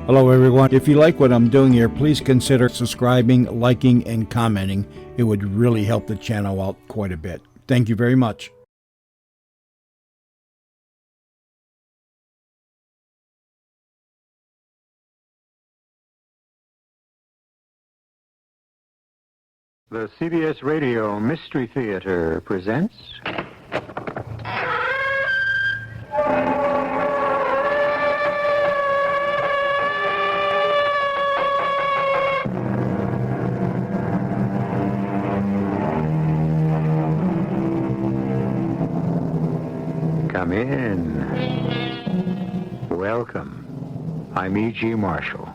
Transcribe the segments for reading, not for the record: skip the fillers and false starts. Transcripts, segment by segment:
Hello everyone. If you like what I'm doing here, please consider subscribing, liking, and commenting. It would really help the channel out quite a bit. Thank you very much. The CBS Radio Mystery Theater presents... Come in. Welcome. I'm E.G. Marshall,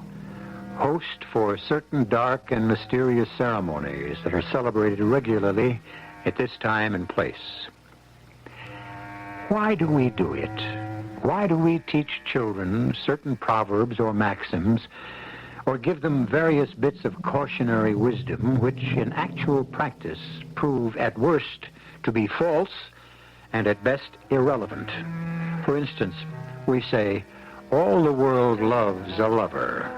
host for certain dark and mysterious ceremonies that are celebrated regularly at this time and place. Why do we do it? Why do we teach children certain proverbs or maxims, or give them various bits of cautionary wisdom which in actual practice prove at worst to be false and at best irrelevant? For instance, we say, all the world loves a lover.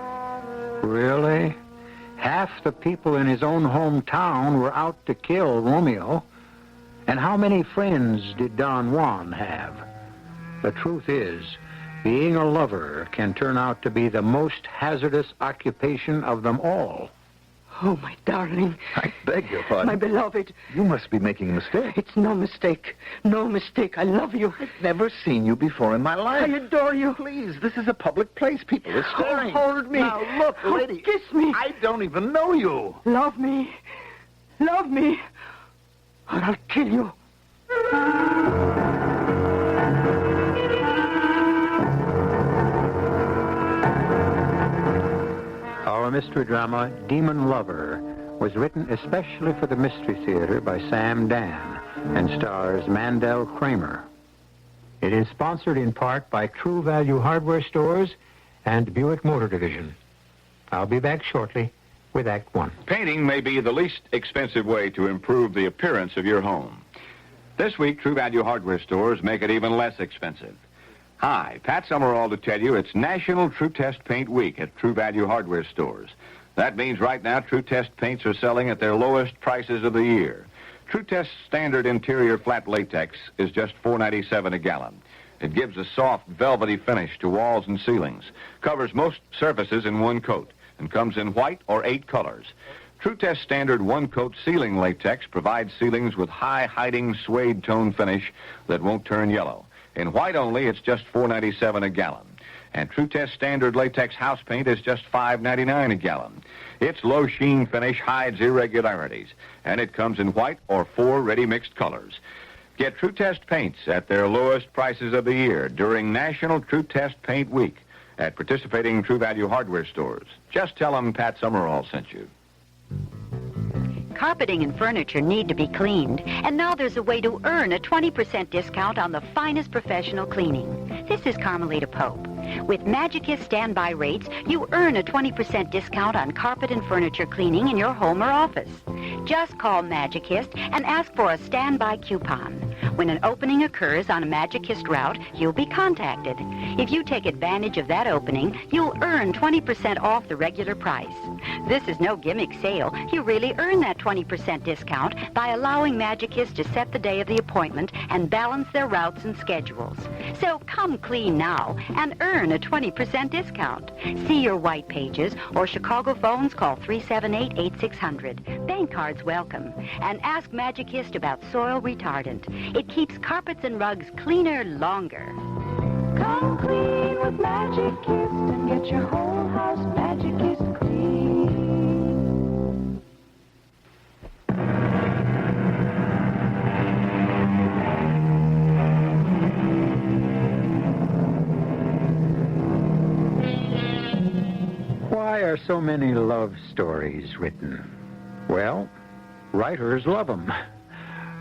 Really? Half the people in his own hometown were out to kill Romeo. And how many friends did Don Juan have? The truth is, being a lover can turn out to be the most hazardous occupation of them all. Oh, my darling. I beg your pardon. My beloved. You must be making a mistake. It's no mistake. No mistake. I love you. I've never seen you before in my life. I adore you. Please, this is a public place. People are staring. Oh, hold me. Now, look, lady. Kiss me. I don't even know you. Love me. Love me. Or I'll kill you. Our mystery drama, Demon Lover, was written especially for the Mystery Theater by Sam Dan and stars Mandel Kramer. It is sponsored in part by True Value Hardware Stores and Buick Motor Division. I'll be back shortly with Act One. Painting may be the least expensive way to improve the appearance of your home. This week, True Value Hardware Stores make it even less expensive. Hi, Pat Summerall to tell you it's National True Test Paint Week at True Value Hardware Stores. That means right now True Test paints are selling at their lowest prices of the year. True Test standard interior flat latex is just $4.97 a gallon. It gives a soft, velvety finish to walls and ceilings, covers most surfaces in one coat, and comes in white or 8 colors. True Test standard one-coat ceiling latex provides ceilings with high-hiding suede tone finish that won't turn yellow. In white only, it's just $4.97 a gallon. And True Test standard latex house paint is just $5.99 a gallon. Its low sheen finish hides irregularities, and it comes in white or 4 ready-mixed colors. Get True Test paints at their lowest prices of the year during National True Test Paint Week at participating True Value Hardware Stores. Just tell them Pat Summerall sent you. Carpeting and furniture need to be cleaned, and now there's a way to earn a 20% discount on the finest professional cleaning. This is Carmelita Pope. With Magicist standby rates, you earn a 20% discount on carpet and furniture cleaning in your home or office. Just call Magicist and ask for a standby coupon. When an opening occurs on a Magicist route, you'll be contacted. If you take advantage of that opening, you'll earn 20% off the regular price. This is no gimmick sale. You really earn that 20% discount by allowing Magicist to set the day of the appointment and balance their routes and schedules. So come clean now and earn a 20% discount. See your white pages or Chicago phones, call 378-8600. Bank cards welcome. And ask Magicist about soil retardant. It keeps carpets and rugs cleaner longer. Come clean with Magicist and get your whole house Magicist clean. Why are so many love stories written? Well, writers love them.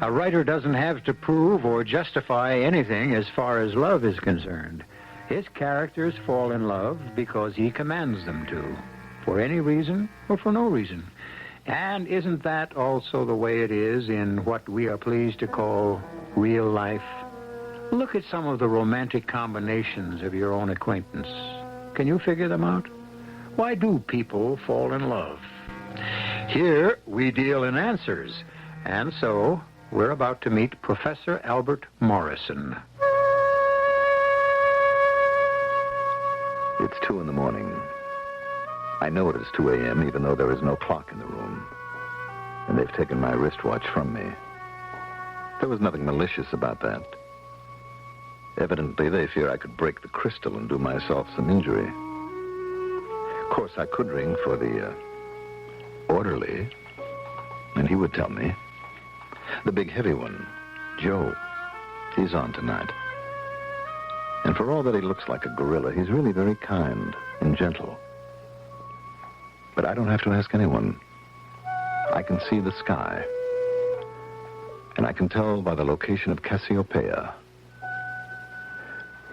A writer doesn't have to prove or justify anything as far as love is concerned. His characters fall in love because he commands them to, for any reason or for no reason. And isn't that also the way it is in what we are pleased to call real life? Look at some of the romantic combinations of your own acquaintance. Can you figure them out? Why do people fall in love? Here, we deal in answers. And so, we're about to meet Professor Albert Morrison. It's 2 in the morning. I know it is 2 a.m., even though there is no clock in the room. And they've taken my wristwatch from me. There was nothing malicious about that. Evidently, they fear I could break the crystal and do myself some injury. Of course, I could ring for the orderly, and he would tell me. The big heavy one, Joe, he's on tonight. And for all that he looks like a gorilla, he's really very kind and gentle. But I don't have to ask anyone. I can see the sky. And I can tell by the location of Cassiopeia.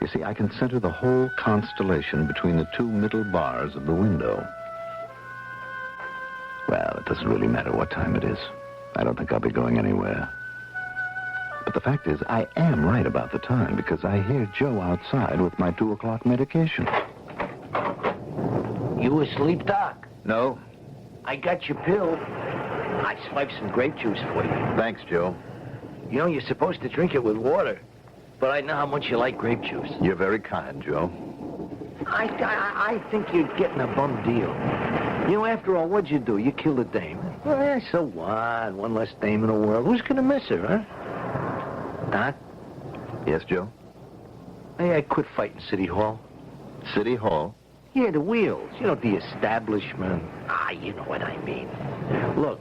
You see, I can center the whole constellation between the 2 middle bars of the window. Well, it doesn't really matter what time it is. I don't think I'll be going anywhere. But the fact is, I am right about the time because I hear Joe outside with my 2 o'clock medication. You asleep, Doc? No. I got your pill. I swiped some grape juice for you. Thanks, Joe. You know, you're supposed to drink it with water. But I know how much you like grape juice. You're very kind, Joe. I think you're getting a bum deal. You know, after all, what'd you do? You killed a dame. Well, so what? One less dame in the world. Who's gonna miss her, huh? Doc? Yes, Joe? Hey, I quit fighting City Hall. City Hall? Yeah, the wheels. You know, the establishment. You know what I mean. Look,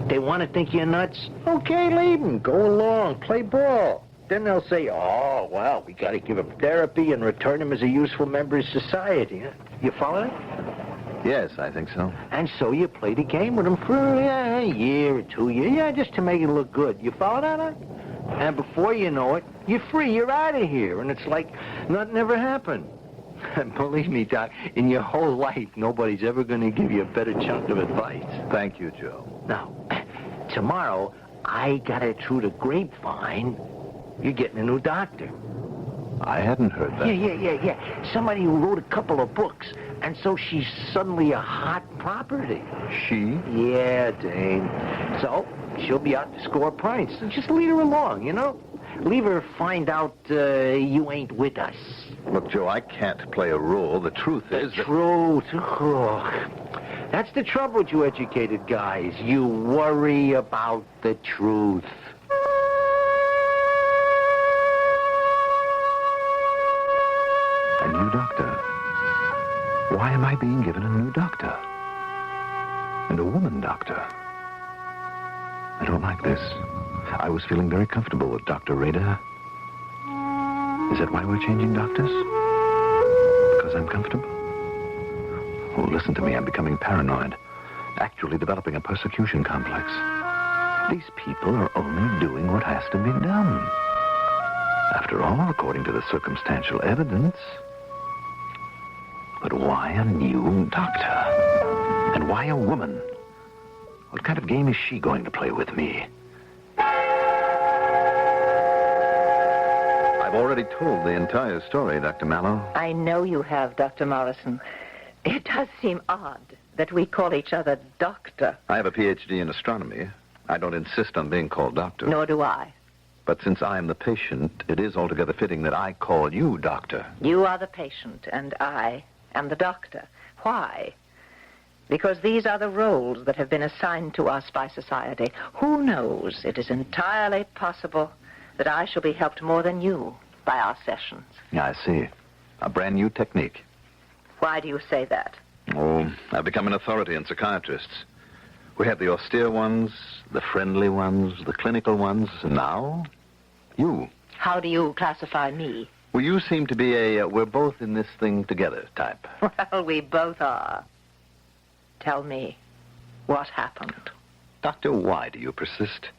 they want to think you're nuts? Okay, leave them. Go along. Play ball. Then they'll say, oh, well, we got to give him therapy and return him as a useful member of society. Huh? You follow it? Yes, I think so. And so you play the game with him for a year or 2 years. Yeah, just to make it look good. You follow that, huh? And before you know it, you're free. You're out of here. And it's like nothing ever happened. And believe me, Doc, in your whole life, nobody's ever going to give you a better chunk of advice. Thank you, Joe. Now, tomorrow, I got it through the grapevine. You're getting a new doctor. I hadn't heard that. Yeah. Somebody who wrote a couple of books. And so she's suddenly a hot property. She? Yeah, Dane. So, she'll be out to score points. So just lead her along, you know? Leave her find out you ain't with us. Look, Joe, I can't play a role. The truth is... Truth. Oh. That's the trouble with you educated guys. You worry about the truth. A new doctor? Why am I being given a new doctor? And a woman doctor? I don't like this. I was feeling very comfortable with Dr. Rader. Is that why we're changing doctors? Because I'm comfortable? Oh, listen to me. I'm becoming paranoid. Actually developing a persecution complex. These people are only doing what has to be done. After all, according to the circumstantial evidence. But why a new doctor? And why a woman? What kind of game is she going to play with me? I've already told the entire story, Dr. Mallow. I know you have, Dr. Morrison. It does seem odd that we call each other doctor. I have a Ph.D. in astronomy. I don't insist on being called doctor. Nor do I. But since I am the patient, it is altogether fitting that I call you doctor. You are the patient, and I am the doctor. Why? Because these are the roles that have been assigned to us by society. Who knows? It is entirely possible that I shall be helped more than you by our sessions. I see. A brand new technique. Why do you say that? Oh, I've become an authority in psychiatrists. We have the austere ones, the friendly ones, the clinical ones, and now, you. How do you classify me? Well, you seem to be a we're both in this thing together type. Well, we both are. Tell me, what happened? Doctor, why do you persist?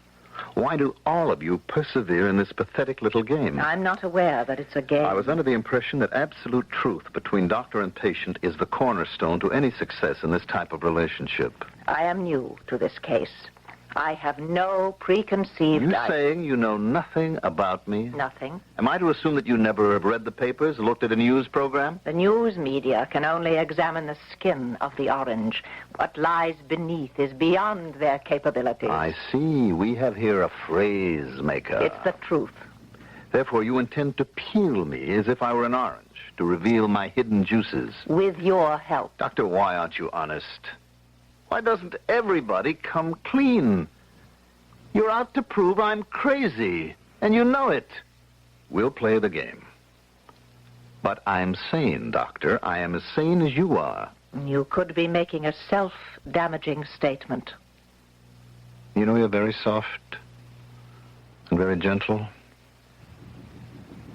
Why do all of you persevere in this pathetic little game? I'm not aware that it's a game. I was under the impression that absolute truth between doctor and patient is the cornerstone to any success in this type of relationship. I am new to this case. I have no preconceived You ideas. saying you know nothing about me? Nothing. Am I to assume that you never have read the papers, looked at a news program? The news media can only examine the skin of the orange. What lies beneath is beyond their capabilities. I see. We have here a phrase maker. It's the truth. Therefore, you intend to peel me as if I were an orange, to reveal my hidden juices. With your help. Doctor, why aren't you honest? Why doesn't everybody come clean? You're out to prove I'm crazy, and you know it. We'll play the game. But I'm sane, Doctor. I am as sane as you are. You could be making a self-damaging statement. You know, you're very soft and very gentle,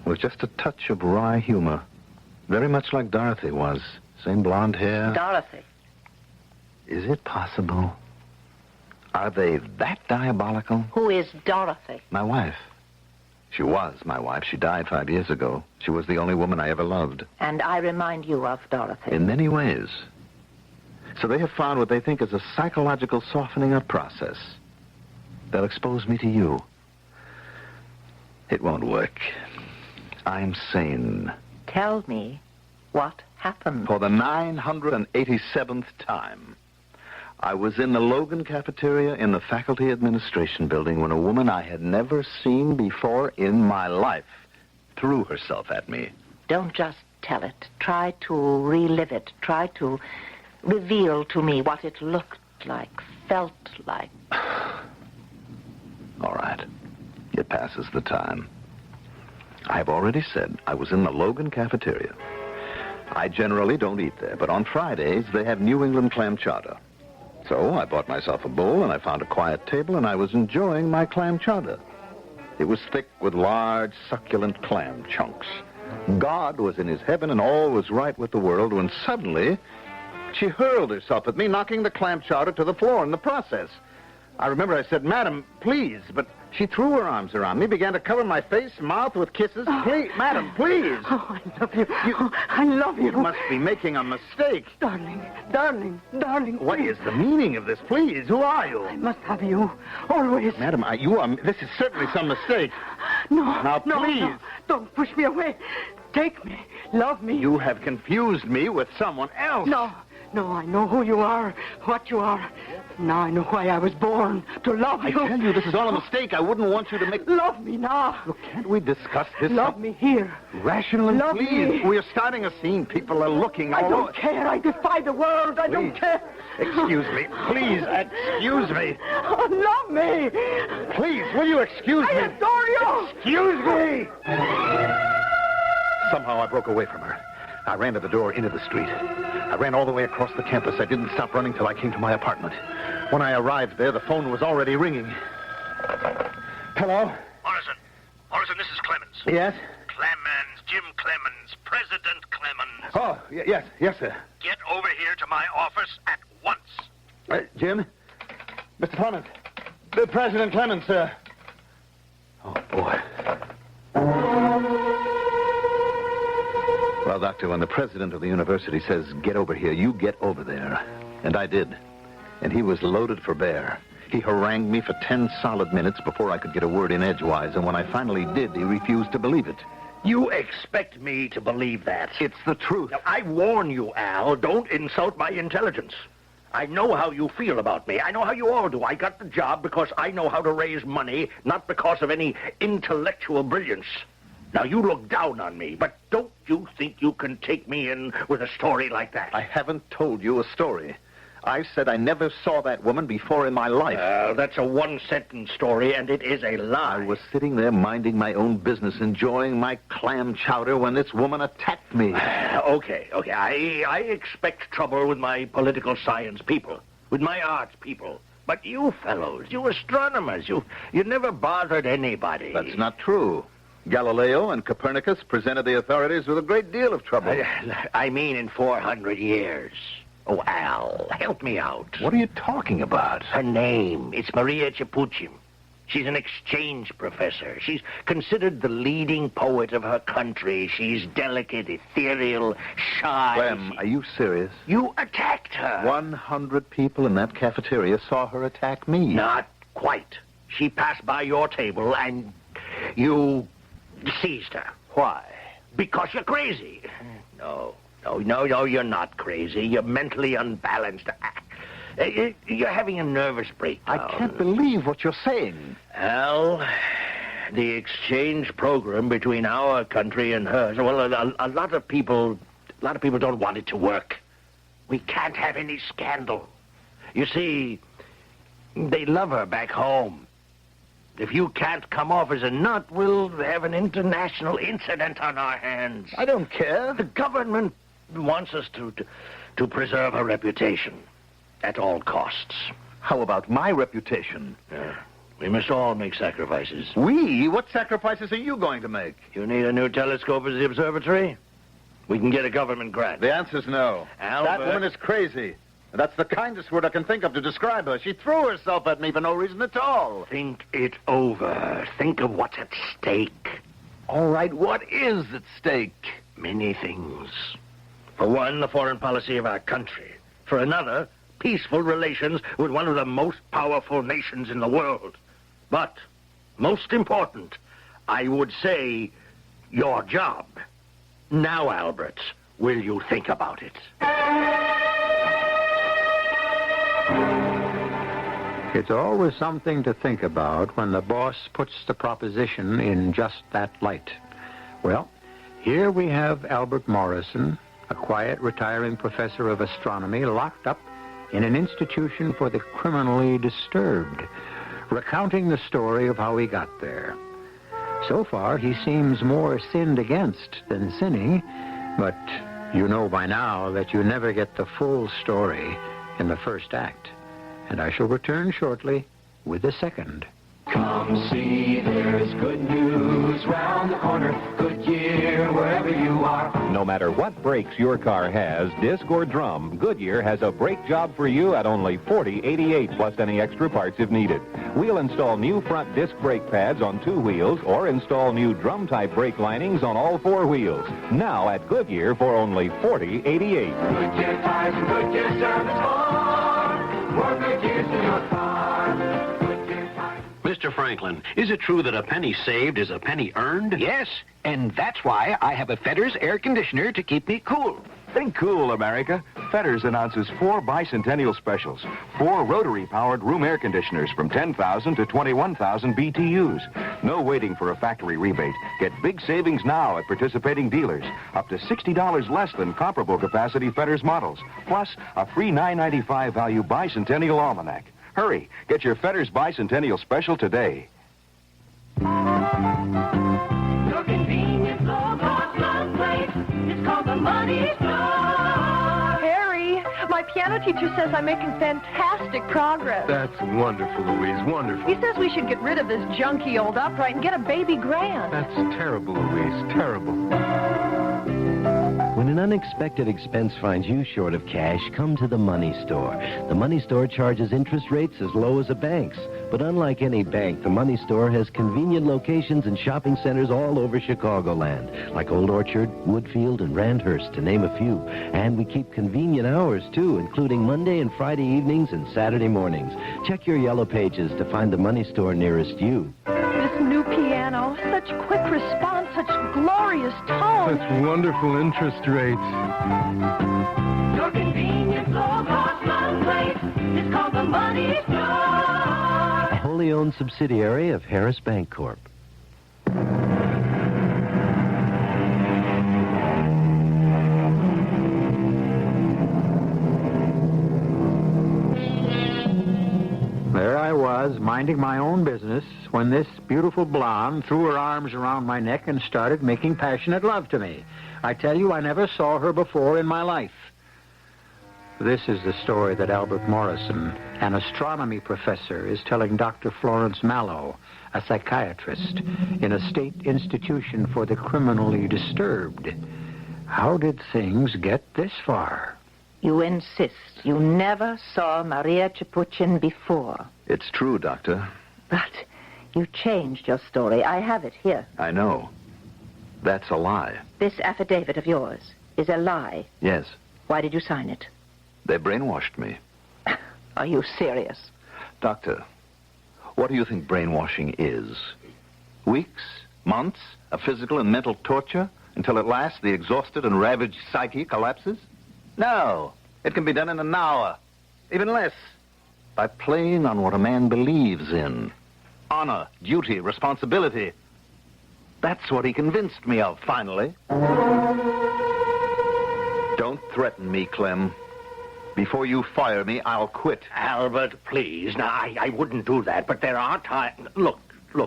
with just a touch of wry humor. Very much like Dorothy was. Same blonde hair. Dorothy. Is it possible? Are they that diabolical? Who is Dorothy? My wife. She was my wife. She died 5 years ago. She was the only woman I ever loved. And I remind you of Dorothy. In many ways. So they have found what they think is a psychological softening up process. They'll expose me to you. It won't work. I'm sane. Tell me what happened. For the 987th time, I was in the Logan cafeteria in the faculty administration building when a woman I had never seen before in my life threw herself at me. Don't just tell it. Try to relive it. Try to reveal to me what it looked like, felt like. All right. It passes the time. I've already said I was in the Logan cafeteria. I generally don't eat there, but on Fridays they have New England clam chowder. So I bought myself a bowl, and I found a quiet table, and I was enjoying my clam chowder. It was thick with large, succulent clam chunks. God was in his heaven, and all was right with the world, when suddenly she hurled herself at me, knocking the clam chowder to the floor in the process. I remember I said, "Madam, please," but she threw her arms around me, began to cover my face, mouth with kisses. "Please, madam, please." Oh, I love you. I love you. You must be making a mistake. Darling, darling, darling. What please. is the meaning of this? Please, who are you? I must have you. Always. Madam, this is certainly some mistake. No. Now, no, please. No. Don't push me away. Take me. Love me. You have confused me with someone else. No, I know who you are, what you are. Now I know why I was born, to love you. I tell you, this is all a mistake. I wouldn't want you to make... Love me now. Look, can't we discuss this? Love me here. Rationally, Love please. me. We're starting a scene. People are looking I all don't over. care. I defy the world. I don't care. Excuse me. Please, excuse me. Oh, love me. Please, will you excuse I me? adore you. Excuse me. Somehow I broke away from her. I ran to the door into the street. I ran all the way across the campus. I didn't stop running till I came to my apartment. When I arrived there, the phone was already ringing. Hello? Morrison, this is Clemens. Yes? Clemens, Jim Clemens, President Clemens. Oh, yes, sir. Get over here to my office at once. Jim? Mr. Clemens. President Clemens, sir. Oh, boy. Well, Doctor, when the president of the university says, "Get over here," you get over there. And I did. And he was loaded for bear. He harangued me for 10 solid minutes before I could get a word in edgewise, and when I finally did, he refused to believe it. You expect me to believe that? It's the truth. Now, I warn you, Al, don't insult my intelligence. I know how you feel about me. I know how you all do. I got the job because I know how to raise money, not because of any intellectual brilliance. Now, you look down on me, but don't you think you can take me in with a story like that? I haven't told you a story. I said I never saw that woman before in my life. That's a one-sentence story, and it is a lie. I was sitting there minding my own business, enjoying my clam chowder, when this woman attacked me. Okay. I expect trouble with my political science people, with my arts people. But you fellows, you astronomers, you never bothered anybody. That's not true. Galileo and Copernicus presented the authorities with a great deal of trouble. I mean in 400 years. Oh, Al, help me out. What are you talking about? Her name, it's Maria Capuchin. She's an exchange professor. She's considered the leading poet of her country. She's delicate, ethereal, shy. Clem, are you serious? You attacked her. 100 people in that cafeteria saw her attack me. Not Quite. She passed by your table and you seized her. Why? Because you're crazy. No, you're not crazy. You're mentally unbalanced. You're having a nervous breakdown. I can't believe what you're saying. Al, the exchange program between our country and hers, well, a lot of people don't want it to work. We can't have any scandal. You see, they love her back home. If you can't come off as a nut, we'll have an international incident on our hands. I don't care. The government wants us to preserve her reputation at all costs. How about my reputation? We must all make sacrifices. We? What sacrifices are you going to make? You need a new telescope as the observatory? We can get a government grant. The answer's no. Albert. That woman is crazy. That's the kindest word I can think of to describe her. She threw herself at me for no reason at all. Think it over. Think of what's at stake. All right, what is at stake? Many things. For one, the foreign policy of our country. For another, peaceful relations with one of the most powerful nations in the world. But, most important, I would say, your job. Now, Albert, will you think about it? It's always something to think about when the boss puts the proposition in just that light. Well, here we have Albert Morrison, a quiet, retiring professor of astronomy, locked up in an institution for the criminally disturbed, recounting the story of how he got there. So far, he seems more sinned against than sinning, but you know by now that you never get the full story in the first act. And I shall return shortly with the second. Come see, there's good news round the corner. Goodyear, wherever you are. No matter what brakes your car has, disc or drum, Goodyear has a brake job for you at only $40.88 plus any extra parts if needed. We'll install new front disc brake pads on 2 wheels or install new drum-type brake linings on all 4 wheels. Now at Goodyear for only $40.88. Goodyear tires and Goodyear service for more good years in your car. Goodyear tires. Mr. Franklin, is it true that a penny saved is a penny earned? Yes, and that's why I have a Fetters air conditioner to keep me cool. Think cool, America. Fetters announces 4 bicentennial specials. 4 rotary-powered room air conditioners from 10,000 to 21,000 BTUs. No waiting for a factory rebate. Get big savings now at participating dealers. Up to $60 less than comparable capacity Fetters models. Plus, a free $9.95 value bicentennial almanac. Hurry, get your Fetters bicentennial special today. Your convenience low-cost love place. It's called the Money Store. Harry, my piano teacher says I'm making fantastic progress. That's wonderful, Louise, wonderful. He says we should get rid of this junky old upright and get a baby grand. That's terrible, Louise, terrible. When an unexpected expense finds you short of cash, come to the Money Store. The Money Store charges interest rates as low as a bank's. But unlike any bank, the Money Store has convenient locations and shopping centers all over Chicagoland, like Old Orchard, Woodfield, and Randhurst, to name a few. And we keep convenient hours, too, including Monday and Friday evenings and Saturday mornings. Check your yellow pages to find the Money Store nearest you. This new piano, such quick response, such glorious tone. Such wonderful interest rates. Your convenience low-cost love place. It's called the Money Store. A wholly owned subsidiary of Harris Bank Corp. There I was, minding my own business, when this beautiful blonde threw her arms around my neck and started making passionate love to me. I tell you, I never saw her before in my life. This is the story that Albert Morrison, an astronomy professor, is telling Dr. Florence Mallow, a psychiatrist, in a state institution for the criminally disturbed. How did things get this far? You insist you never saw Maria Capuchin before. It's true, Doctor. But you changed your story. I have it here. I know. That's a lie. This affidavit of yours is a lie. Yes. Why did you sign it? They brainwashed me. Are you serious? Doctor, What do you think brainwashing is? Weeks? Months? Of physical and mental torture? Until at last the exhausted and ravaged psyche collapses? No. It can be done in an hour. Even less. By playing on what a man believes in. Honor, duty, responsibility. That's what he convinced me of, finally. Don't threaten me, Clem. Before you fire me, I'll quit. Albert, please. Now, I wouldn't do that, but there are times... Look,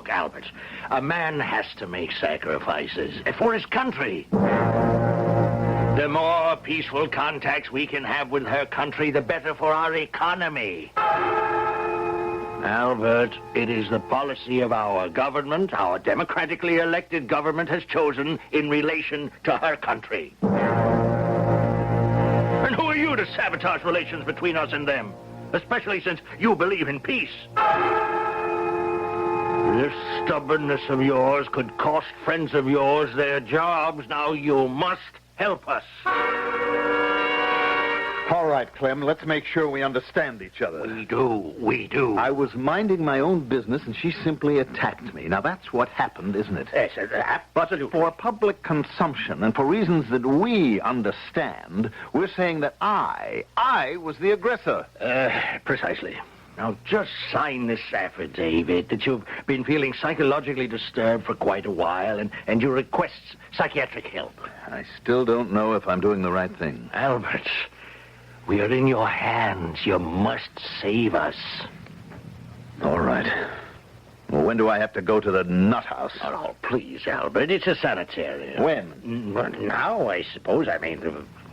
Albert. A man has to make sacrifices for his country. The more peaceful contacts we can have with her country, the better for our economy. Albert, it is the policy of our government, our democratically elected government has chosen in relation to her country. And who are you to sabotage relations between us and them? Especially since you believe in peace. This stubbornness of yours could cost friends of yours their jobs. Now you must help us. All right, Clem, let's make sure we understand each other. We do. I was minding my own business, and she simply attacked me. Now, that's what happened, isn't it? Yes, absolutely. But for public consumption, and for reasons that we understand, we're saying that I was the aggressor. Precisely. Now, just sign this affidavit that you've been feeling psychologically disturbed for quite a while, and you request psychiatric help. I still don't know if I'm doing the right thing. Albert, we are in your hands. You must save us. All right. Well, when do I have to go to the nut house? Oh, please, Albert. It's a sanitarium. When? Now, I suppose. I mean,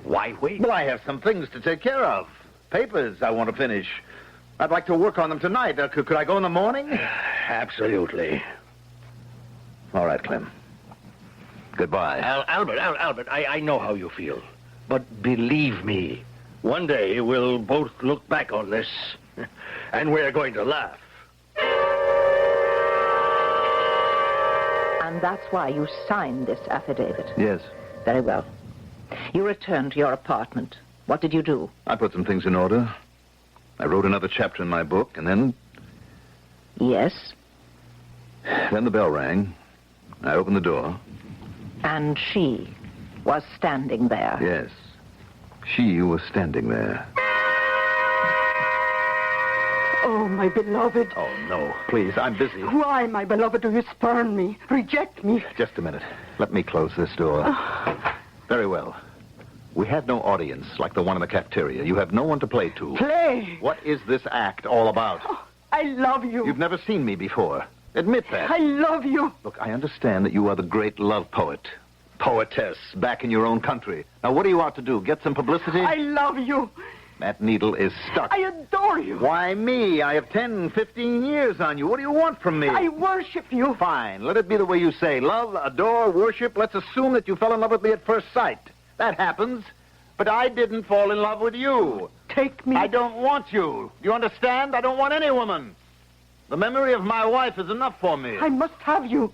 why wait? Well, I have some things to take care of. Papers I want to finish. I'd like to work on them tonight. Could I go in the morning? Absolutely. All right, Clem. Goodbye. Albert, I know how you feel. But believe me, one day we'll both look back on this, and we're going to laugh. And that's why you signed this affidavit. Yes. Very well. You returned to your apartment. What did you do? I put some things in order. I wrote another chapter in my book, and then... Yes? Then the bell rang. I opened the door. And she was standing there. Yes. She was standing there. Oh, my beloved. Oh, no. Please, I'm busy. Why, my beloved, do you spurn me, reject me? Just a minute. Let me close this door. Very well. We have no audience like the one in the cafeteria. You have no one to play to. Play? What is this act all about? Oh, I love you. You've never seen me before. Admit that. I love you. Look, I understand that you are the great love poet. Poetess back in your own country. Now, what are you out to do? Get some publicity? I love you. That needle is stuck. I adore you. Why me? I have 10, 15 years on you. What do you want from me? I worship you. Fine. Let it be the way you say. Love, adore, worship. Let's assume that you fell in love with me at first sight. That happens. But I didn't fall in love with you. Take me. I don't want you. Do you understand? I don't want any woman. The memory of my wife is enough for me. I must have you.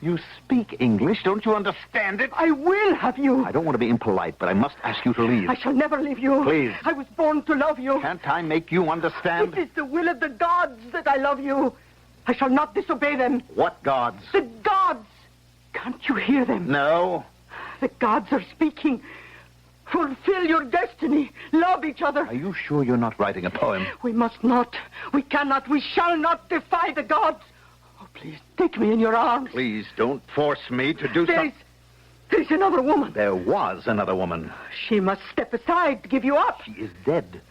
You speak English. Don't you understand it? I will have you. I don't want to be impolite, but I must ask you to leave. I shall never leave you. Please. I was born to love you. Can't I make you understand? It is the will of the gods that I love you. I shall not disobey them. What gods? The gods. Can't you hear them? No. The gods are speaking. Fulfill your destiny. Love each other. Are you sure you're not writing a poem? We must not. We cannot. We shall not defy the gods. Oh, please, take me in your arms. Please, don't force me to do something. There is another woman. There was another woman. She must step aside, give you up. She is dead.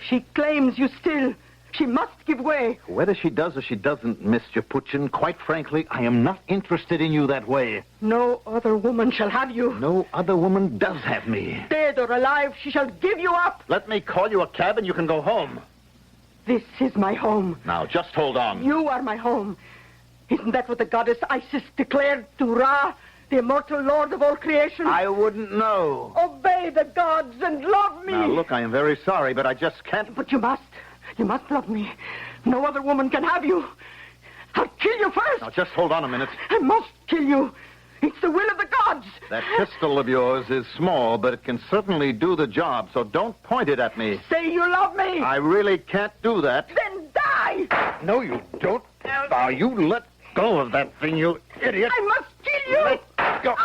She claims you still. She must give way. Whether she does or she doesn't, Mr. Puchin, quite frankly, I am not interested in you that way. No other woman shall have you. No other woman does have me. Dead or alive, she shall give you up. Let me call you a cab and you can go home. This is my home. Now, just hold on. You are my home. Isn't that what the goddess Isis declared to Ra, the immortal lord of all creation? I wouldn't know. Obey the gods and love me. Now, look, I am very sorry, but I just can't... But you must. You must love me. No other woman can have you. I'll kill you first. Now, just hold on a minute. I must kill you. It's the will of the gods. That pistol of yours is small, but it can certainly do the job, so don't point it at me. Say you love me. I really can't do that. Then die. No, you don't. Now, you let go of that thing, you idiot. I must kill you. Let go.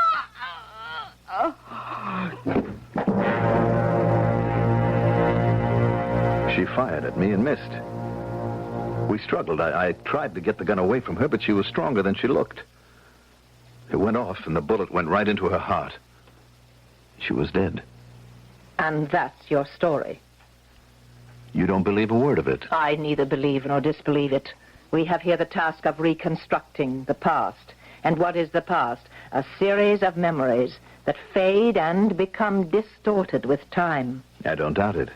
She fired at me and missed. We struggled. I tried to get the gun away from her, but she was stronger than she looked. It went off, and the bullet went right into her heart. She was dead. And that's your story. You don't believe a word of it. I neither believe nor disbelieve it. We have here the task of reconstructing the past. And what is the past? A series of memories that fade and become distorted with time. I don't doubt it.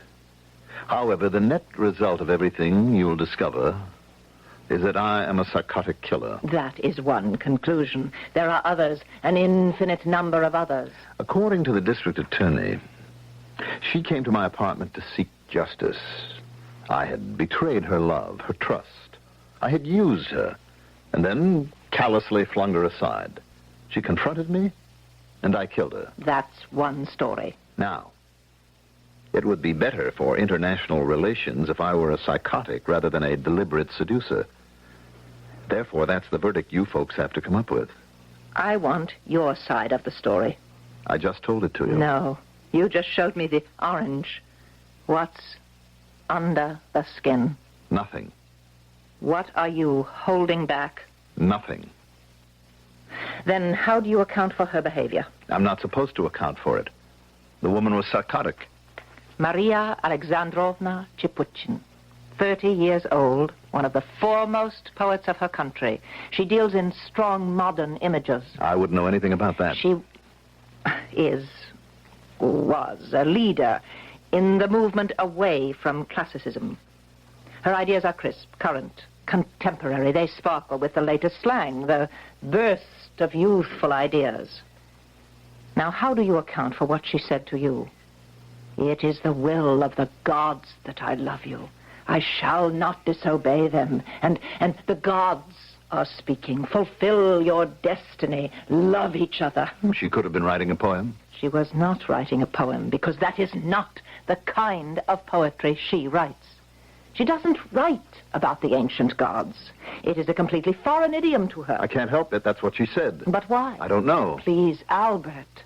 However, the net result of everything you'll discover is that I am a psychotic killer. That is one conclusion. There are others, an infinite number of others. According to the district attorney, she came to my apartment to seek justice. I had betrayed her love, her trust. I had used her, and then callously flung her aside. She confronted me, and I killed her. That's one story. Now, it would be better for international relations if I were a psychotic rather than a deliberate seducer. Therefore, that's the verdict you folks have to come up with. I want your side of the story. I just told it to you. No, you just showed me the orange. What's under the skin? Nothing. What are you holding back? Nothing. Then how do you account for her behavior? I'm not supposed to account for it. The woman was psychotic. Maria Alexandrovna Chipuchin, 30 years old, one of the foremost poets of her country. She deals in strong modern images. I wouldn't know anything about that. She was a leader in the movement away from classicism. Her ideas are crisp, current, contemporary. They sparkle with the latest slang, the burst of youthful ideas. Now, how do you account for what she said to you? It is the will of the gods that I love you. I shall not disobey them. And the gods are speaking. Fulfill your destiny. Love each other. She could have been writing a poem. She was not writing a poem, because that is not the kind of poetry she writes. She doesn't write about the ancient gods. It is a completely foreign idiom to her. I can't help it. That's what she said. But why? I don't know. Please, Albert,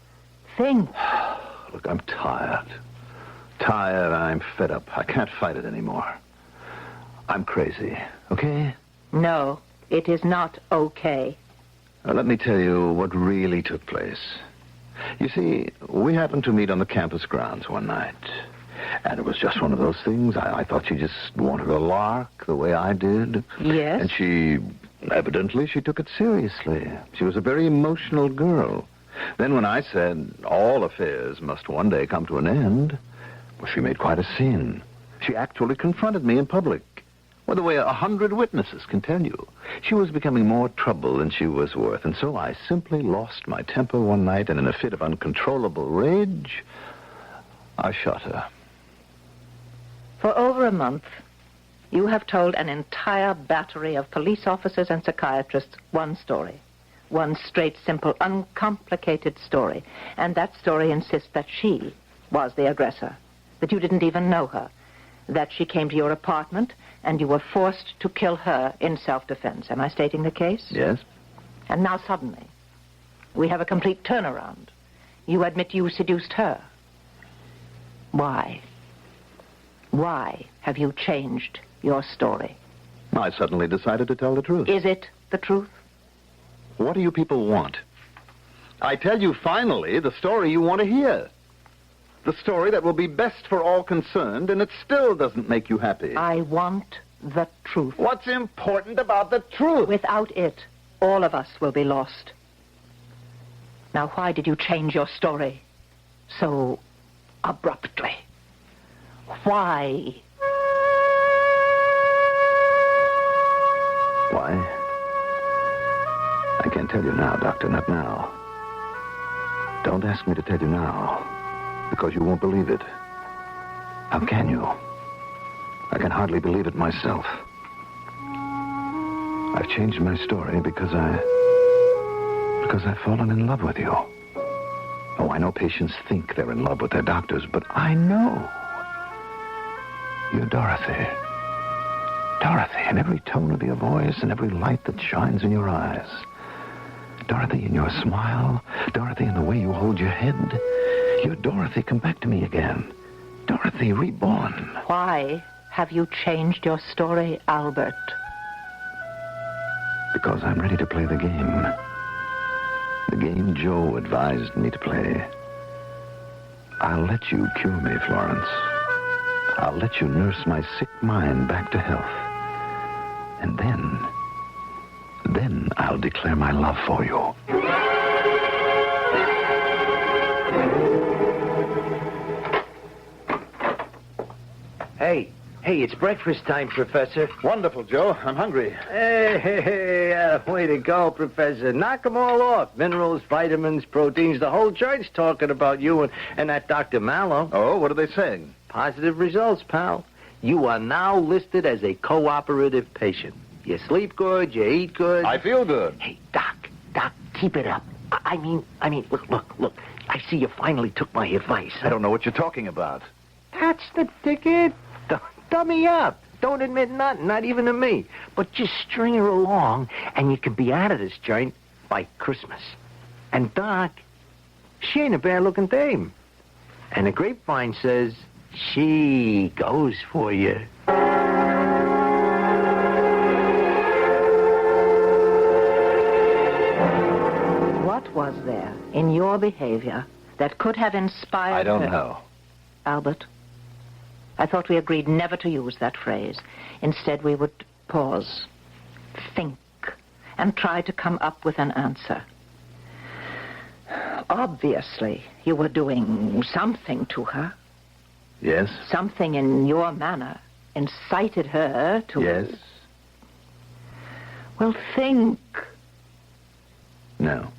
think. Look, I'm tired. I'm fed up. I can't fight it anymore. I'm crazy, okay? No, it is not okay. Now, let me tell you what really took place. You see, we happened to meet on the campus grounds one night. And it was just one of those things. I thought she just wanted a lark the way I did. Yes? And she took it seriously. She was a very emotional girl. Then when I said all affairs must one day come to an end, well, she made quite a scene. She actually confronted me in public. Well, the way 100 witnesses can tell you. She was becoming more trouble than she was worth. And so I simply lost my temper one night, and in a fit of uncontrollable rage, I shot her. For over a month, you have told an entire battery of police officers and psychiatrists one story. One straight, simple, uncomplicated story. And that story insists that she was the aggressor, that you didn't even know her, that she came to your apartment and you were forced to kill her in self-defense. Am I stating the case? Yes. And now suddenly, we have a complete turnaround. You admit you seduced her. Why? Why have you changed your story? I suddenly decided to tell the truth. Is it the truth? What do you people want? I tell you finally the story you want to hear. The story that will be best for all concerned, and it still doesn't make you happy. I want the truth. What's important about the truth? Without it, all of us will be lost. Now, why did you change your story so abruptly? Why? Why? I can't tell you now, Doctor, not now. Don't ask me to tell you now, because you won't believe it. How can you? I can hardly believe it myself. I've changed my story because I've fallen in love with you. Oh, I know patients think they're in love with their doctors, but I know. You're Dorothy. Dorothy, in every tone of your voice and every light that shines in your eyes. Dorothy, in your smile. Dorothy, in the way you hold your head. You're Dorothy, come back to me again. Dorothy, reborn. Why have you changed your story, Albert? Because I'm ready to play the game. The game Joe advised me to play. I'll let you cure me, Florence. I'll let you nurse my sick mind back to health. And then I'll declare my love for you. Hey, it's breakfast time, Professor. Wonderful, Joe. I'm hungry. Hey, way to go, Professor. Knock 'em all off. Minerals, vitamins, proteins. The whole joint's talking about you and that Dr. Mallow. Oh, what are they saying? Positive results, pal. You are now listed as a cooperative patient. You sleep good, you eat good. I feel good. Hey, Doc, keep it up. I mean, look. I see you finally took my advice. I don't know what you're talking about. That's the ticket. Dummy up. Don't admit nothing, not even to me. But just string her along, and you can be out of this joint by Christmas. And Doc, she ain't a bad-looking dame. And the grapevine says she goes for you. What was there in your behavior that could have inspired I don't her? know. Albert, I thought we agreed never to use that phrase. Instead, we would pause, think, and try to come up with an answer. Obviously, you were doing something to her. Yes? Something in your manner incited her to... Yes? Well, think. No.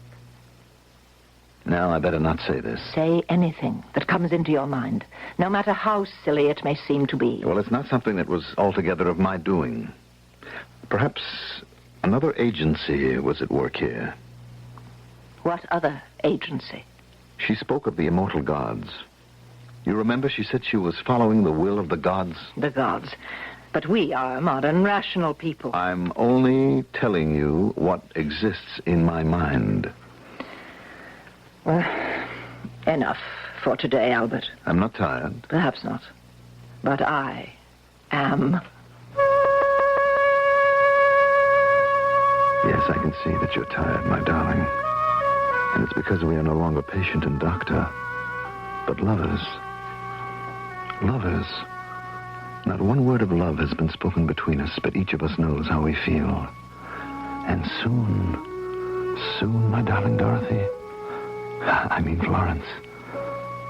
No, I better not say this. Say anything that comes into your mind, no matter how silly it may seem to be. Well, it's not something that was altogether of my doing. Perhaps another agency was at work here. What other agency? She spoke of the immortal gods. You remember she said she was following the will of the gods? The gods. But we are modern, rational people. I'm only telling you what exists in my mind. Well, enough for today, Albert. I'm not tired. Perhaps not. But I am. Yes, I can see that you're tired, my darling. And it's because we are no longer patient and doctor, but lovers. Lovers. Not one word of love has been spoken between us, but each of us knows how we feel. And soon, my darling Dorothy, I mean Florence,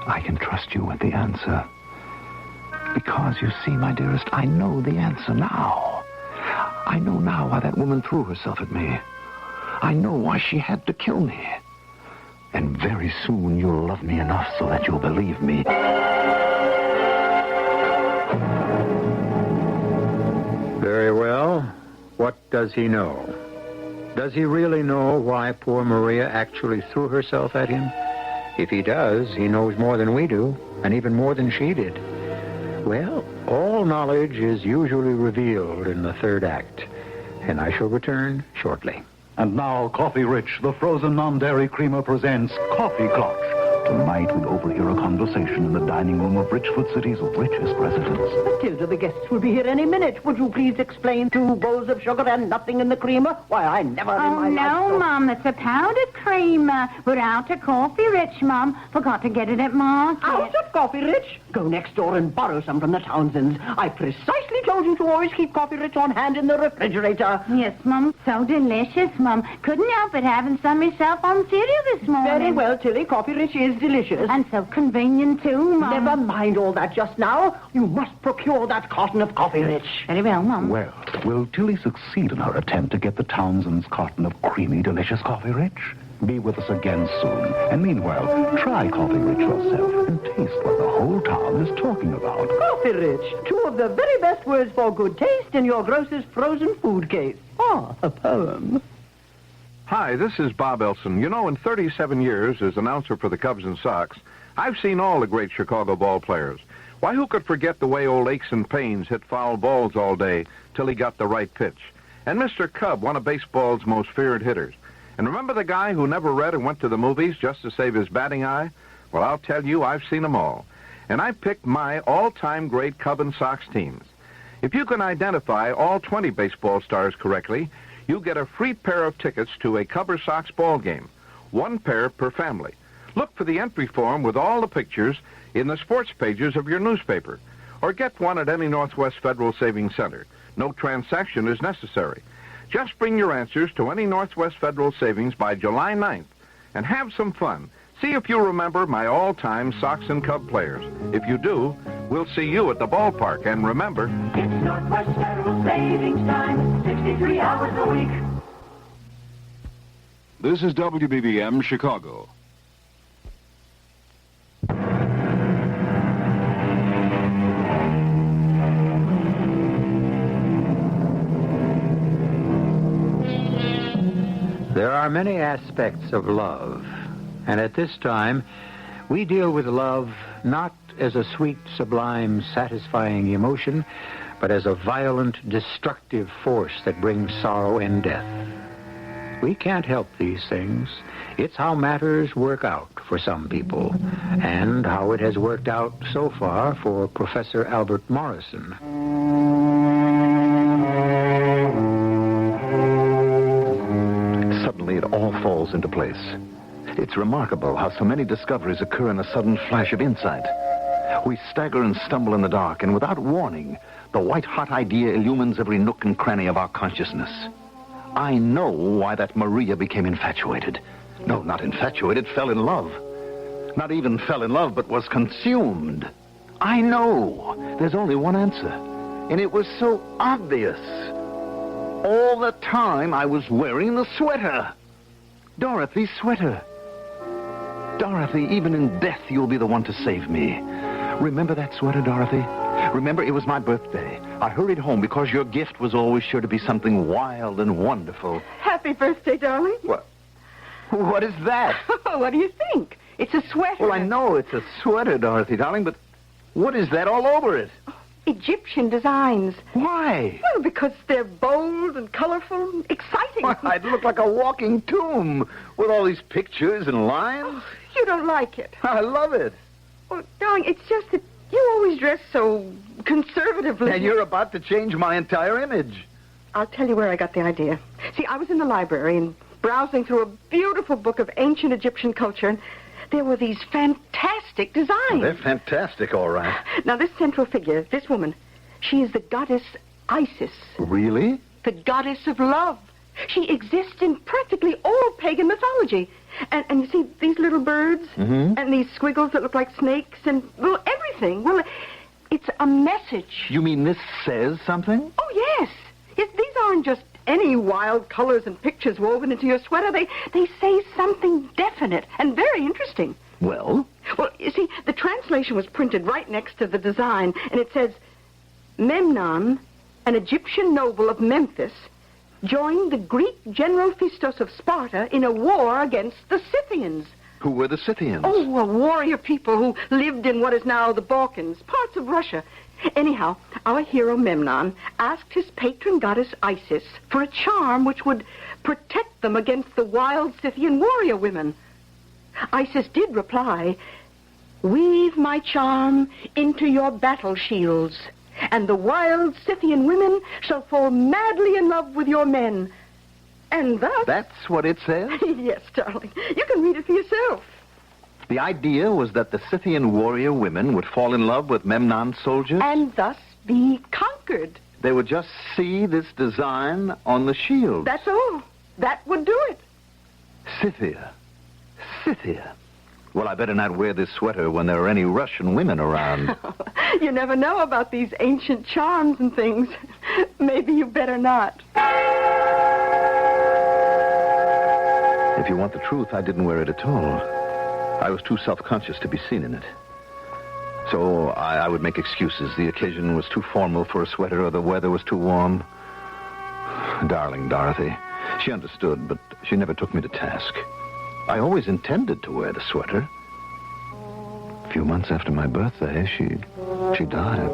I can trust you with the answer. Because, you see, my dearest, I know the answer now. I know now why that woman threw herself at me. I know why she had to kill me. And very soon you'll love me enough so that you'll believe me. Very well. What does he know? Does he really know why poor Maria actually threw herself at him? If he does, he knows more than we do, and even more than she did. Well, all knowledge is usually revealed in the third act, and I shall return shortly. And now, Coffee Rich, the frozen non-dairy creamer, presents Coffee Clutch. Tonight, we overhear a conversation in the dining room of Richford City's richest residence. Matilda, the guests will be here any minute. Would you please explain 2 bowls of sugar and nothing in the creamer? Why, I never in my life... Oh, no, Mum, it's a powdered creamer. We're out of Coffee Rich, Mum. Forgot to get it at market. Out of Coffee Rich? Go next door and borrow some from the Townsends. I precisely told you to always keep Coffee Rich on hand in the refrigerator. Yes, Mum. So delicious, Mum. Couldn't help but having some myself on cereal this morning. Very well, Tilly. Coffee Rich is delicious. And so convenient, too, Mum. Never mind all that just now. You must procure that carton of Coffee Rich. Very well, Mum. Well, will Tilly succeed in her attempt to get the Townsends' carton of creamy, delicious Coffee Rich? Be with us again soon. And meanwhile, try Coffee Rich yourself and taste what the whole town is talking about. Coffee Rich. 2 of the very best words for good taste in your grocer's frozen food case. Ah, a poem. Hi, this is Bob Elson. You know, in 37 years as announcer for the Cubs and Sox, I've seen all the great Chicago ball players. Why, who could forget the way old Aches and Pains hit foul balls all day till he got the right pitch? And Mr. Cub, one of baseball's most feared hitters. And remember the guy who never read and went to the movies just to save his batting eye? Well, I'll tell you, I've seen them all. And I picked my all-time great Cub and Sox teams. If you can identify all 20 baseball stars correctly, you get a free pair of tickets to a Cub or Sox ball game. 1 pair per family. Look for the entry form with all the pictures in the sports pages of your newspaper. Or get one at any Northwest Federal Savings Center. No transaction is necessary. Just bring your answers to any Northwest Federal Savings by July 9th and have some fun. See if you remember my all-time Sox and Cub players. If you do, we'll see you at the ballpark. And remember, It's Northwest Federal Savings Time, 63 hours a week. This is WBBM Chicago. There are many aspects of love, and at this time, we deal with love not as a sweet, sublime, satisfying emotion, but as a violent, destructive force that brings sorrow and death. We can't help these things. It's how matters work out for some people, and how it has worked out so far for Professor Albert Morrison. Suddenly, it all falls into place. It's remarkable how so many discoveries occur in a sudden flash of insight. We stagger and stumble in the dark, and without warning, the white-hot idea illumines every nook and cranny of our consciousness. I know why that Maria became infatuated. No, not infatuated, fell in love. Not even fell in love, but was consumed. I know. There's only one answer, and it was so obvious. All the time I was wearing the sweater. Dorothy's sweater. Dorothy, even in death, you'll be the one to save me. Remember that sweater, Dorothy? Remember, it was my birthday. I hurried home because your gift was always sure to be something wild and wonderful. Happy birthday, darling. What is that? What do you think? It's a sweater. Well, I know it's a sweater, Dorothy, darling, but what is that all over it? Egyptian designs. Why? Well, because they're bold and colorful, exciting. Why, I'd look like a walking tomb with all these pictures and lines. You don't like it. I love it. Well, darling, it's just that you always dress so conservatively. And you're about to change my entire image. I'll tell you where I got the idea. See, I was in the library and browsing through a beautiful book of ancient Egyptian culture, and there were these fantastic designs. Well, they're fantastic, all right. Now, this central figure, this woman, she is the goddess Isis. Really? The goddess of love. She exists in practically all pagan mythology. And you see these little birds and these squiggles that look like snakes and, well, everything. Well, it's a message. You mean this says something? Oh, yes. Yes, these aren't just any wild colors and pictures woven into your sweater. They say something definite and very interesting. Well? Well, you see, the translation was printed right next to the design, and it says, Memnon, an Egyptian noble of Memphis, joined the Greek general Phistos of Sparta in a war against the Scythians. Who were the Scythians? Oh, a warrior people who lived in what is now the Balkans, parts of Russia. Anyhow, our hero Memnon asked his patron goddess Isis for a charm which would protect them against the wild Scythian warrior women. Isis did reply, "Weave my charm into your battle shields, and the wild Scythian women shall fall madly in love with your men." And thus... That's what it says? Yes, darling. You can read it for yourself. The idea was that the Scythian warrior women would fall in love with Memnon's soldiers? And thus be conquered. They would just see this design on the shield. That's all. That would do it. Scythia. Scythia. Well, I better not wear this sweater when there are any Russian women around. You never know about these ancient charms and things. Maybe you better not. If you want the truth, I didn't wear it at all. I was too self-conscious to be seen in it. So I would make excuses. The occasion was too formal for a sweater, or the weather was too warm. Darling Dorothy. She understood, but she never took me to task. I always intended to wear the sweater. A few months after my birthday, she She died.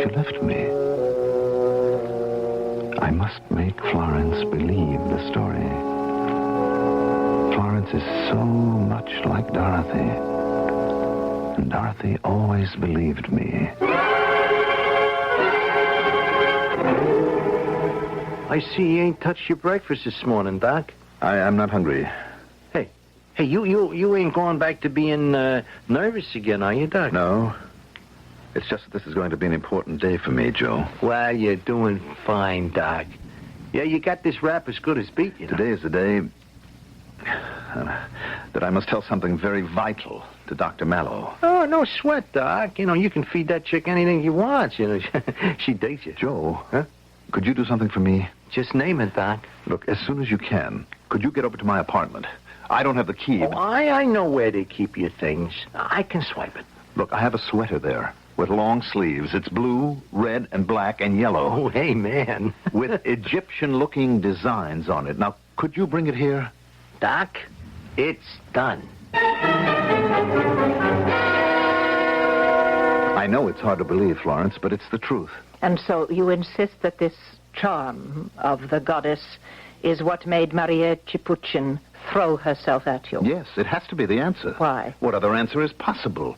She left me. I must make Florence believe the story. Florence is so much like Dorothy. And Dorothy always believed me. I see you ain't touched your breakfast this morning, Doc. I'm not hungry. Hey, you ain't going back to being nervous again, are you, Doc? No. It's just that this is going to be an important day for me, Joe. Well, you're doing fine, Doc. Yeah, you got this rap as good as beat, you know. Today is the day that I must tell something very vital to Dr. Mallow. Oh, no sweat, Doc. You know, you can feed that chick anything you want. You know, she digs you. Joe, could you do something for me? Just name it, Doc. Look, as soon as you can, could you get over to my apartment? I don't have the key. Oh, I know where they keep your things. I can swipe it. Look, I have a sweater there with long sleeves. It's blue, red, and black, and yellow. Oh, hey, man. With Egyptian-looking designs on it. Now, could you bring it here? Doc, it's done. I know it's hard to believe, Florence, but it's the truth. And so you insist that this charm of the goddess is what made Maria Chipuchin throw herself at you? Yes, it has to be the answer. Why? What other answer is possible?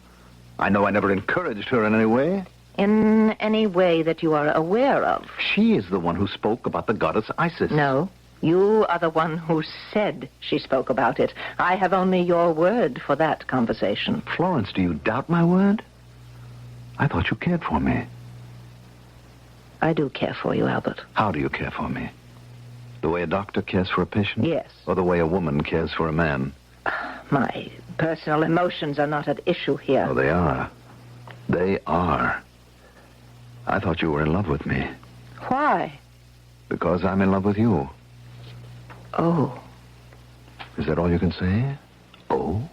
I know I never encouraged her in any way. In any way that you are aware of? She is the one who spoke about the goddess Isis. No, you are the one who said she spoke about it. I have only your word for that conversation. Florence, do you doubt my word? I thought you cared for me. I do care for you, Albert. How do you care for me? The way a doctor cares for a patient? Yes. Or the way a woman cares for a man? My personal emotions are not at issue here. Oh, they are. They are. I thought you were in love with me. Why? Because I'm in love with you. Oh. Is that all you can say? Oh?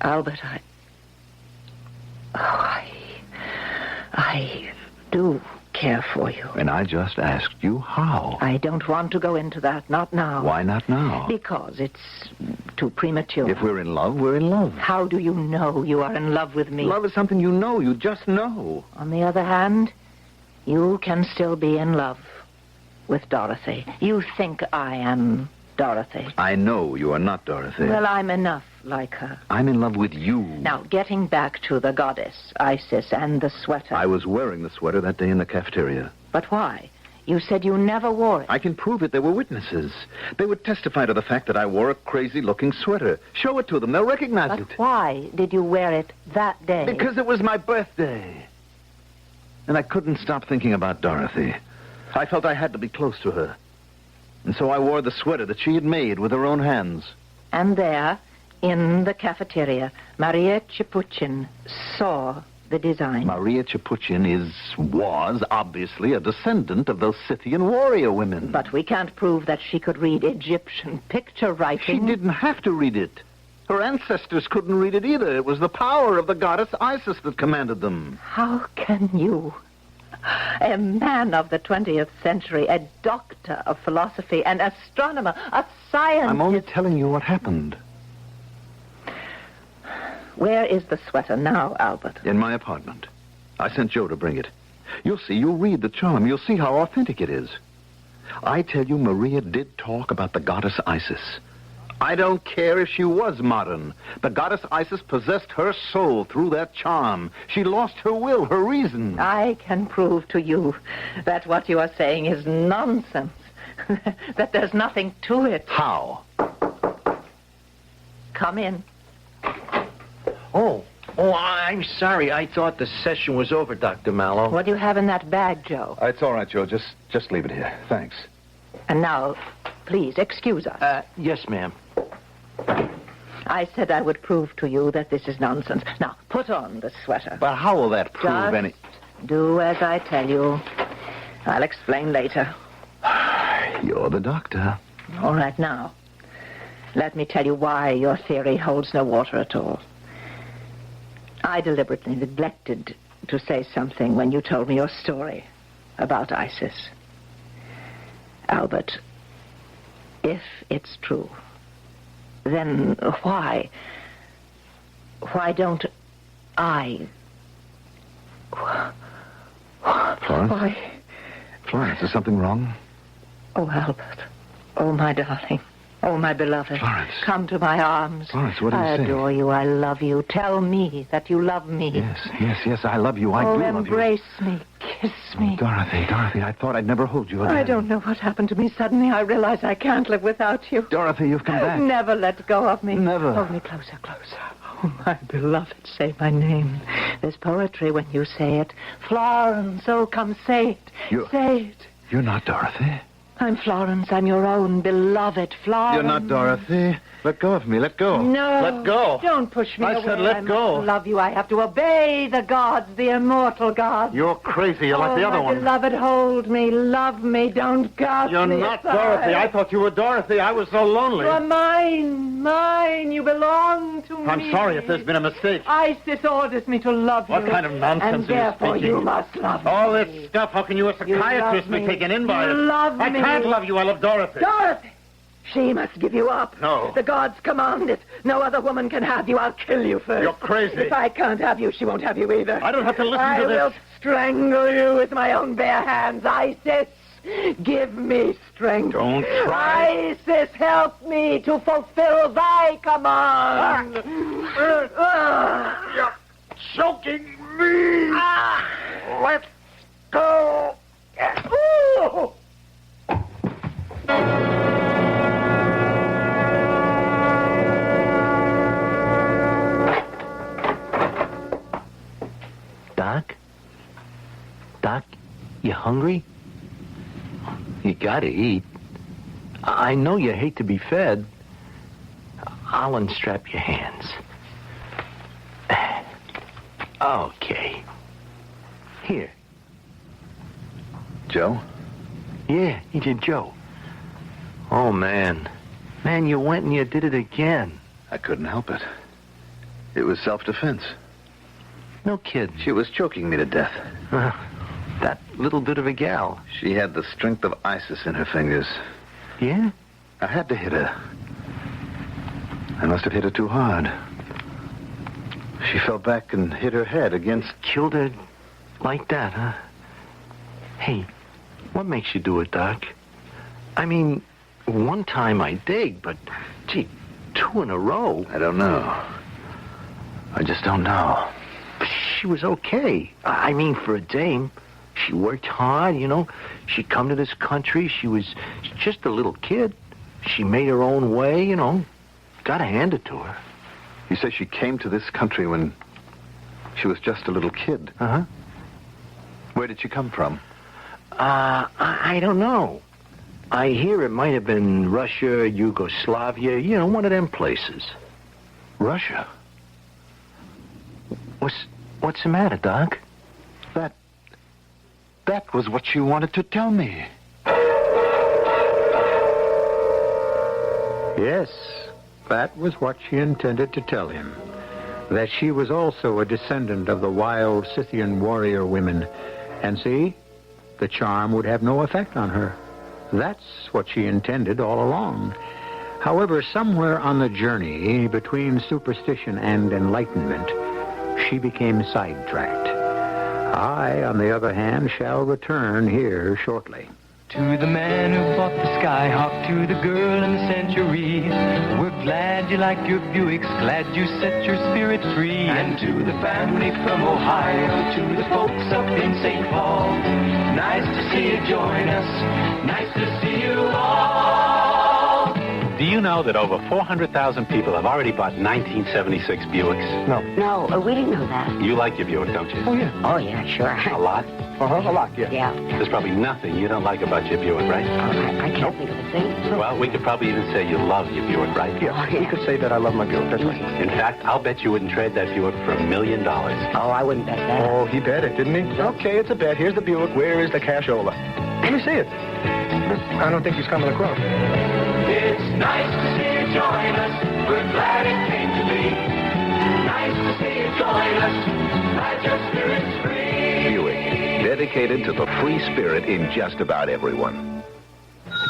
Albert, I do care for you. And I just asked you how. I don't want to go into that, not now. Why not now? Because it's too premature. If we're in love, we're in love. How do you know you are in love with me? Love is something you know. You just know. On the other hand, you can still be in love with Dorothy. You think I am Dorothy. I know you are not Dorothy. Well, I'm enough like her. I'm in love with you. Now, getting back to the goddess, Isis, and the sweater. I was wearing the sweater that day in the cafeteria. But why? You said you never wore it. I can prove it. There were witnesses. They would testify to the fact that I wore a crazy-looking sweater. Show it to them. They'll recognize it. But why did you wear it that day? Because it was my birthday. And I couldn't stop thinking about Dorothy. I felt I had to be close to her. And so I wore the sweater that she had made with her own hands. And there, in the cafeteria, Maria Chipuchin saw the design. Maria Chipuchin was obviously a descendant of those Scythian warrior women. But we can't prove that she could read Egyptian picture writing. She didn't have to read it. Her ancestors couldn't read it either. It was the power of the goddess Isis that commanded them. How can you, a man of the 20th century, a doctor of philosophy, an astronomer, a scientist... I'm only telling you what happened. Where is the sweater now, Albert? In my apartment. I sent Joe to bring it. You'll see. You'll read the charm. You'll see how authentic it is. I tell you, Maria did talk about the goddess Isis. I don't care if she was modern. The goddess Isis possessed her soul through that charm. She lost her will, her reason. I can prove to you that what you are saying is nonsense. That there's nothing to it. How? Come in. Oh, I'm sorry. I thought the session was over, Dr. Mallow. What do you have in that bag, Joe? It's all right, Joe. Just leave it here. Thanks. And now, please, excuse us. Yes, ma'am. I said I would prove to you that this is nonsense. Now, put on the sweater. But how will that prove Just any... do as I tell you. I'll explain later. You're the doctor. All right, now, let me tell you why your theory holds no water at all. I deliberately neglected to say something when you told me your story about Isis. Albert, if it's true, then why don't I Florence? Why? Florence, is something wrong? Oh, Albert. Oh, my darling. Oh, my beloved. Florence. Come to my arms. Florence, what are you I saying? adore you. I love you. Tell me that you love me. Yes, I love you. I do love you. Embrace me. Kiss me. Dorothy, I thought I'd never hold you again. I don't know what happened to me. Suddenly I realize I can't live without you. Dorothy, you've come back. Never let go of me. Never. Hold me closer, closer. Oh, my beloved, say my name. There's poetry when you say it. Florence, oh, come say it. Say it. You're not Dorothy. I'm Florence. I'm your own beloved Florence. You're not Dorothy. Let go of me. Let go. No. Let go. Don't push me I away. said let I go. must love you. I have to obey the gods, the immortal gods. You're crazy. You're like the other my one. Beloved, hold me. Love me. Don't cast You're me not aside. Dorothy. I thought you were Dorothy. I was so lonely. You are mine. Mine. You belong to me. I'm sorry if there's been a mistake. Isis orders me to love you. What kind of nonsense and are you therefore speaking? you must love me. All this stuff, how can you, a psychiatrist, love be me. taken in by You it? love I me. can't love you. I love Dorothy. Dorothy! She must give you up. No. The gods command it. No other woman can have you. I'll kill you first. You're crazy. If I can't have you, she won't have you either. I don't have to listen I to this. will strangle you with my own bare hands. Isis, give me strength. Don't try. Isis, help me to fulfill thy command. You're choking me. Let's go. Ooh. Doc? Doc, you hungry? You gotta eat. I know you hate to be fed. I'll unstrap your hands. Okay. Here. Joe? Yeah, it's your Joe. Oh, man. Man, you went and you did it again. I couldn't help it. It was self-defense. No kidding. She was choking me to death. That little bit of a gal. She had the strength of Isis in her fingers. Yeah? I had to hit her. I must have hit her too hard. She fell back and hit her head against... Killed her like that, huh? Hey, what makes you do it, Doc? I mean, one time I dig, but, gee, 2 in a row. I don't know. I just don't know. She was okay. I mean, for a dame. She worked hard, you know. She'd come to this country. She was just a little kid. She made her own way, you know. Gotta hand it to her. You say she came to this country when she was just a little kid? Uh-huh. Where did she come from? I don't know. I hear it might have been Russia, Yugoslavia, you know, one of them places. Russia? What's the matter, Doc? That was what she wanted to tell me. Yes, that was what she intended to tell him. That she was also a descendant of the wild Scythian warrior women. And see, the charm would have no effect on her. That's what she intended all along. However, somewhere on the journey between superstition and enlightenment, she became sidetracked. I, on the other hand, shall return here shortly. To the man who bought the Skyhawk, to the girl in the Century, we're glad you like your Buicks, glad you set your spirit free. And to the family from Ohio, to the folks up in St. Paul, nice to see you join us, nice to see you all. Do you know that over 400,000 people have already bought 1976 Buicks? No, we didn't know that. You like your Buick, don't you? Oh, yeah, sure. A lot? A lot, yeah. Yeah. There's probably nothing you don't like about your Buick, right? I can't think of a thing. Well, we could probably even say you love your Buick, right? Yeah, you could say that I love my Buick, that's right. In fact, I'll bet you wouldn't trade that Buick for $1 million. Oh, I wouldn't bet that. Oh, he bet it, didn't he? Okay, it's a bet. Here's the Buick. Where is the cashola? Let me see it. I don't think he's coming across. It's nice to see you join us. We're glad it came to be. Nice to see you join us. Let your spirits free. Buick, dedicated to the free spirit in just about everyone.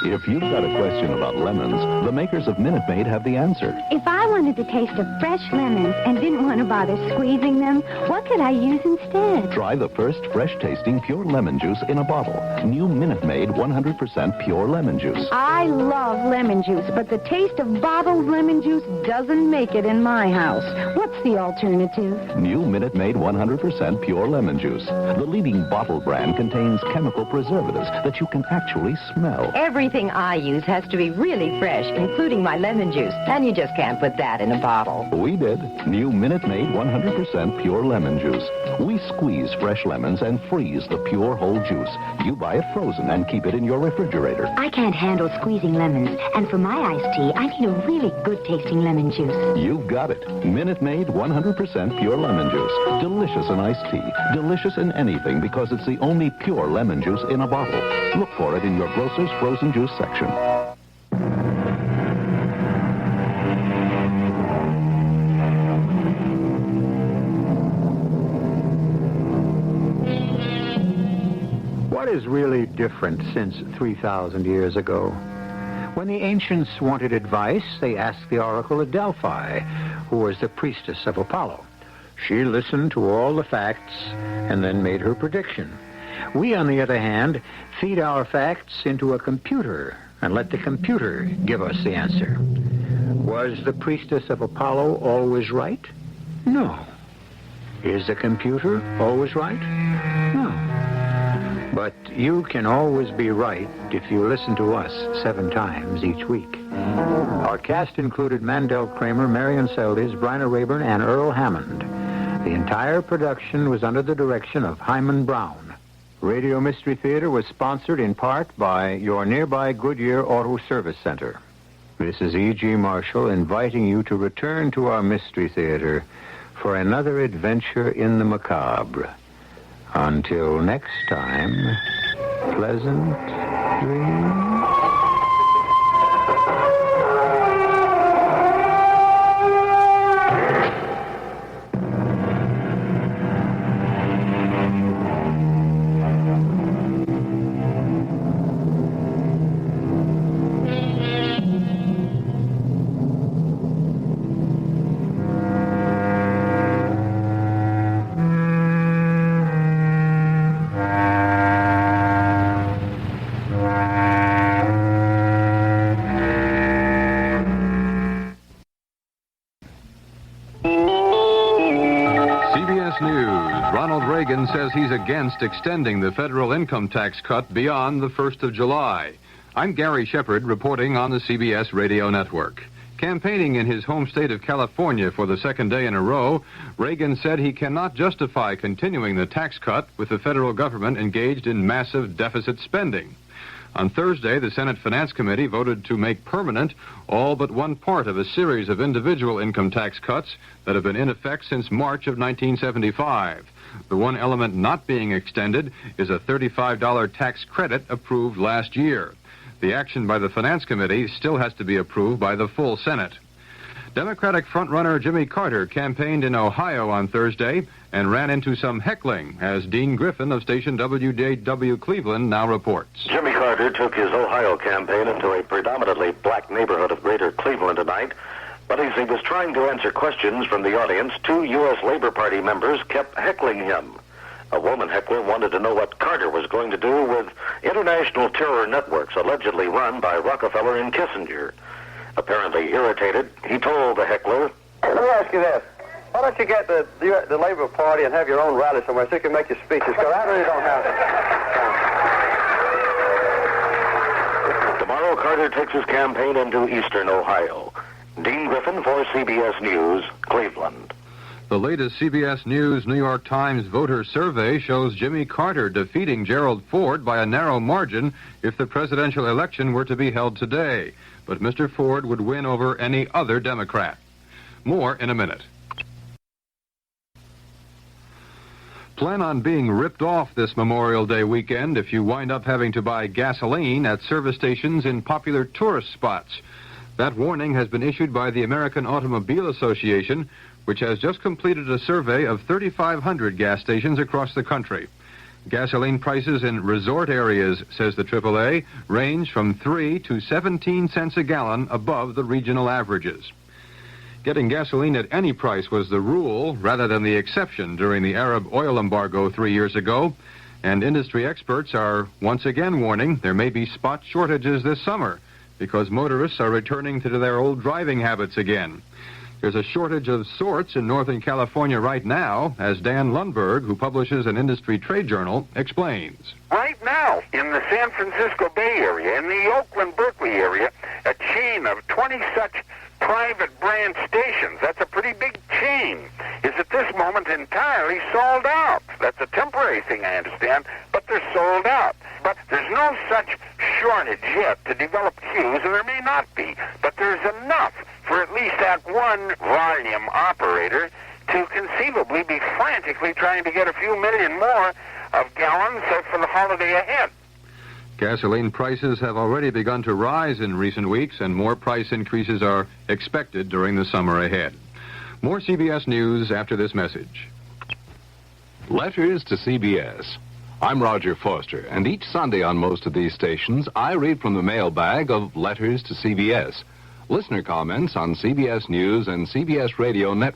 If you've got a question about lemons, the makers of Minute Maid have the answer. If I wanted the taste of fresh lemons and didn't want to bother squeezing them, what could I use instead? Try the first fresh-tasting pure lemon juice in a bottle. New Minute Maid 100% pure lemon juice. I love lemon juice, but the taste of bottled lemon juice doesn't make it in my house. What's the alternative? New Minute Maid 100% pure lemon juice. The leading bottle brand contains chemical preservatives that you can actually smell. Everything I use has to be really fresh, including my lemon juice. And you just can't put that in a bottle. We did. New Minute Maid 100% pure lemon juice. We squeeze fresh lemons and freeze the pure whole juice. You buy it frozen and keep it in your refrigerator. I can't handle squeezing lemons, and for my iced tea, I need a really good-tasting lemon juice. You've got it. Minute Maid 100% pure lemon juice. Delicious in iced tea. Delicious in anything because it's the only pure lemon juice in a bottle. Look for it in your grocer's frozen juice section. What is really different since 3,000 years ago? When the ancients wanted advice, they asked the oracle at Delphi, who was the priestess of Apollo. She listened to all the facts and then made her prediction. We, on the other hand, feed our facts into a computer and let the computer give us the answer. Was the priestess of Apollo always right? No. Is the computer always right? No. But you can always be right if you listen to us 7 times each week. Our cast included Mandel Kramer, Marian Seldes, Bryna Raeburn, and Earl Hammond. The entire production was under the direction of Hyman Brown. Radio Mystery Theater was sponsored in part by your nearby Goodyear Auto Service Center. This is E.G. Marshall inviting you to return to our Mystery Theater for another adventure in the macabre. Until next time, pleasant dreams. Reagan says he's against extending the federal income tax cut beyond the 1st of July. I'm Gary Shepard reporting on the CBS radio network. Campaigning in his home state of California for the second day in a row, Reagan said he cannot justify continuing the tax cut with the federal government engaged in massive deficit spending. On Thursday, the Senate Finance Committee voted to make permanent all but one part of a series of individual income tax cuts that have been in effect since March of 1975. The one element not being extended is a $35 tax credit approved last year. The action by the Finance Committee still has to be approved by the full Senate. Democratic frontrunner Jimmy Carter campaigned in Ohio on Thursday and ran into some heckling, as Dean Griffin of station WJW Cleveland now reports. Jimmy Carter took his Ohio campaign into a predominantly black neighborhood of greater Cleveland tonight, but as he was trying to answer questions from the audience, 2 U.S. Labor Party members kept heckling him. A woman heckler wanted to know what Carter was going to do with international terror networks allegedly run by Rockefeller and Kissinger. Apparently irritated, he told the heckler, "Let me ask you this. Why don't you get the Labor Party and have your own rally somewhere so you can make your speeches? Because I really don't have it." Tomorrow, Carter takes his campaign into eastern Ohio. Dean Griffin for CBS News, Cleveland. The latest CBS News New York Times voter survey shows Jimmy Carter defeating Gerald Ford by a narrow margin if the presidential election were to be held today. But Mr. Ford would win over any other Democrat. More in a minute. Plan on being ripped off this Memorial Day weekend if you wind up having to buy gasoline at service stations in popular tourist spots. That warning has been issued by the American Automobile Association, which has just completed a survey of 3,500 gas stations across the country. Gasoline prices in resort areas, says the AAA, range from 3 to 17 cents a gallon above the regional averages. Getting gasoline at any price was the rule rather than the exception during the Arab oil embargo 3 years ago, and industry experts are once again warning there may be spot shortages this summer because motorists are returning to their old driving habits again. There's a shortage of sorts in Northern California right now, as Dan Lundberg, who publishes an industry trade journal, explains. Right now, in the San Francisco Bay Area, in the Oakland-Berkeley area, a chain of 20 such private brand stations, that's a pretty big chain, is at this moment entirely sold out. That's a temporary thing, I understand, but they're sold out. But there's no such shortage yet to develop queues, and there may not be, but there's enough for at least that one volume operator to conceivably be frantically trying to get a few million more of gallons for the holiday ahead. Gasoline prices have already begun to rise in recent weeks, and more price increases are expected during the summer ahead. More CBS News after this message. Letters to CBS. I'm Roger Foster, and each Sunday on most of these stations, I read from the mailbag of Letters to CBS. Listener comments on CBS News and CBS Radio Network.